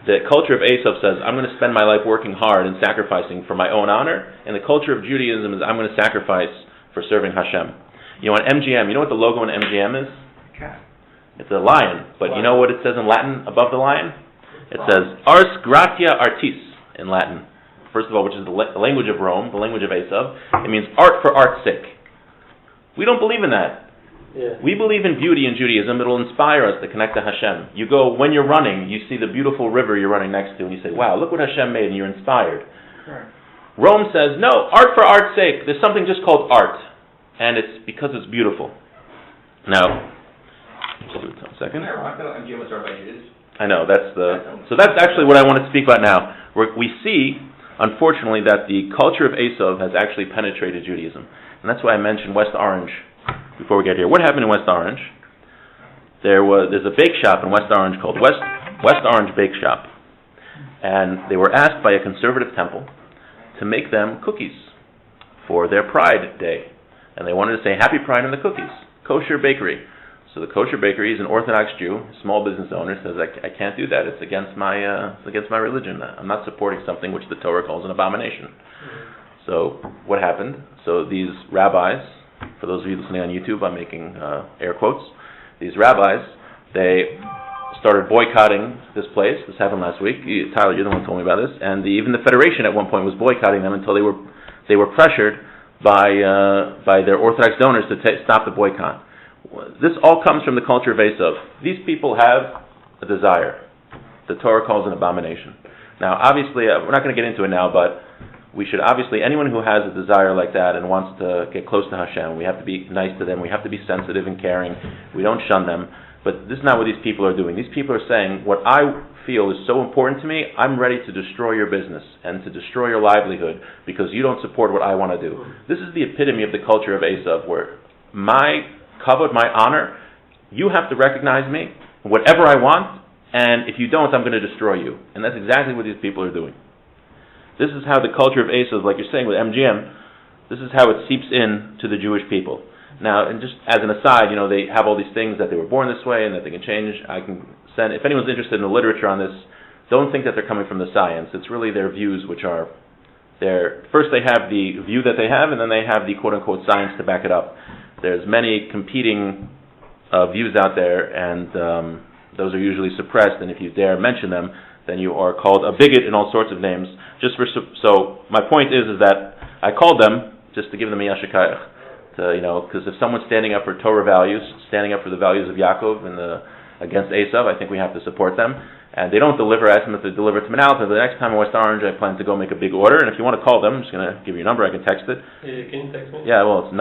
The culture of Esau says, I'm going to spend my life working hard and sacrificing for my own honor, and the culture of Judaism is, I'm going to sacrifice for serving Hashem. On MGM, you know what the logo on MGM is? Cat. It's a lion, but you know what it says in Latin above the lion? It says, Ars Gratia Artis in Latin. First of all, which is the language of Rome, the language of Esau. It means art for art's sake. We don't believe in that. Yeah. We believe in beauty in Judaism. It'll inspire us to connect to Hashem. You go, when you're running, you see the beautiful river you're running next to, and you say, wow, look what Hashem made, and you're inspired. Correct. Rome says, no, art for art's sake. There's something just called art, and it's because it's beautiful. Now, just give it a second. I know, so that's actually what I want to speak about now. We see, unfortunately, that the culture of Esau has actually penetrated Judaism. And that's why I mentioned West Orange before we get here. What happened in West Orange? There's a bake shop in West Orange called West Orange Bakeshop. And they were asked by a conservative temple to make them cookies for their Pride Day. And they wanted to say, Happy Pride on the cookies. Kosher bakery. So the kosher bakery is an Orthodox Jew, a small business owner, says, I can't do that. It's against my religion. I'm not supporting something which the Torah calls an abomination. So what happened? So these rabbis, for those of you listening on YouTube, I'm making air quotes. These rabbis, they started boycotting this place. This happened last week. Tyler, you're the one who told me about this. And even the Federation at one point was boycotting them until they were pressured by their Orthodox donors to stop the boycott. This all comes from the culture of Esau. These people have a desire. The Torah calls an abomination. Now, obviously, we're not going to get into it now, but we should obviously, anyone who has a desire like that and wants to get close to Hashem, we have to be nice to them, we have to be sensitive and caring, we don't shun them. But this is not what these people are doing. These people are saying, what I feel is so important to me, I'm ready to destroy your business and to destroy your livelihood because you don't support what I want to do. This is the epitome of the culture of Esau, where my kavod, my honor, you have to recognize me, whatever I want, and if you don't, I'm going to destroy you. And that's exactly what these people are doing. This is how the culture of Esau, like you're saying with MGM, this is how it seeps in to the Jewish people. Now, and just as an aside, they have all these things that they were born this way and that they can change. I can send, if anyone's interested in the literature on this, don't think that they're coming from the science. It's really their views, which are first they have the view that they have, and then they have the quote-unquote science to back it up. There's many competing views out there, and those are usually suppressed, and if you dare mention them, then you are called a bigot and all sorts of names. So my point is that I called them just to give them a yashikayach, because if someone's standing up for Torah values, standing up for the values of Yaakov and against Esau, I think we have to support them. And they don't deliver. I asked them if they deliver to Manalta. The next time in West Orange, I plan to go make a big order. And if you want to call them, I'm just going to give you a number. I can text it. Can you text me? Yeah, well, it's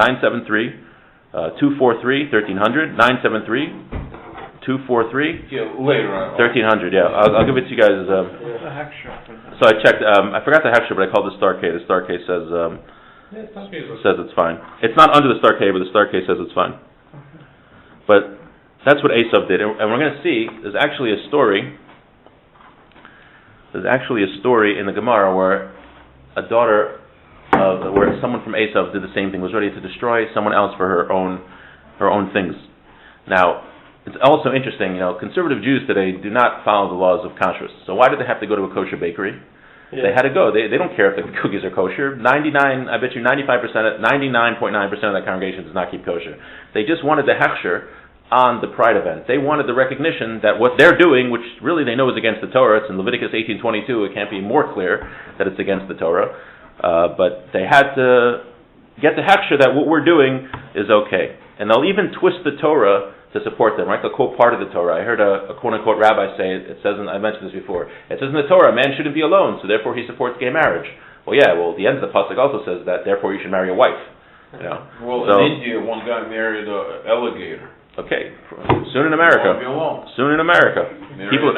973-243-1300. 973-243. Yeah, later on. 1300. Yeah, I'll give it to you guys. The hack shop. So I checked. I forgot the Hefsher, but I called the Star K. The Star K says it's fine. It's not under the Star K, but the Star K says it's fine. But that's what Esau did, and we're going to see. There's actually a story in the Gemara where a daughter where someone from Esau did the same thing, was ready to destroy someone else for her own things. Now, it's also interesting, conservative Jews today do not follow the laws of kashrus. So why did they have to go to a kosher bakery? Yeah. They had to go. They don't care if the cookies are kosher. 99.9% of that congregation does not keep kosher. They just wanted the hechsher on the Pride event. They wanted the recognition that what they're doing, which really they know is against the Torah, it's in Leviticus 18:22, it can't be more clear that it's against the Torah, but they had to get the hechsher that what we're doing is okay. And they'll even twist the Torah to support them, right? They'll quote part of the Torah. I heard a quote-unquote rabbi say, it says, I mentioned this before, it says in the Torah, a man shouldn't be alone, so therefore he supports gay marriage. Well, the end of the pasuk also says that, therefore you should marry a wife. Well, in India, one guy married an alligator. Okay, soon in America. Soon in America, people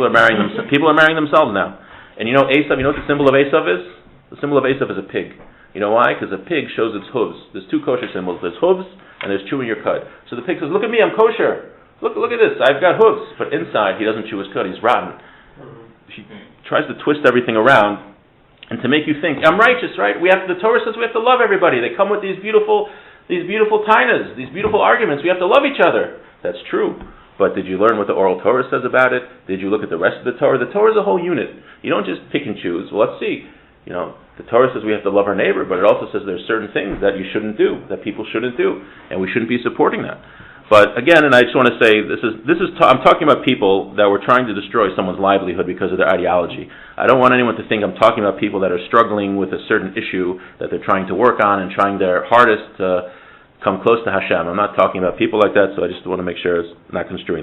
are marrying themselves now. And Esau. You know what the symbol of Esau is? The symbol of Esau is a pig. You know why? Because a pig shows its hooves. There's two kosher symbols. There's hooves and there's chewing your cud. So the pig says, "Look at me, I'm kosher. Look at this. I've got hooves." But inside, he doesn't chew his cud. He's rotten. He tries to twist everything around and to make you think, "I'm righteous, right? The Torah says we have to love everybody. They come with these beautiful tainas, these beautiful arguments. We have to love each other." That's true. but did you learn what the oral Torah says about it? Did you look at the rest of the Torah? The Torah is a whole unit. You don't just pick and choose. Well, let's see. The Torah says we have to love our neighbor, but it also says there's certain things that you shouldn't do, that people shouldn't do, and we shouldn't be supporting that. But again, and I just want to say, I'm talking about people that were trying to destroy someone's livelihood because of their ideology. I don't want anyone to think I'm talking about people that are struggling with a certain issue that they're trying to work on and trying their hardest to come close to Hashem. I'm not talking about people like that, so I just want to make sure it's not construing that.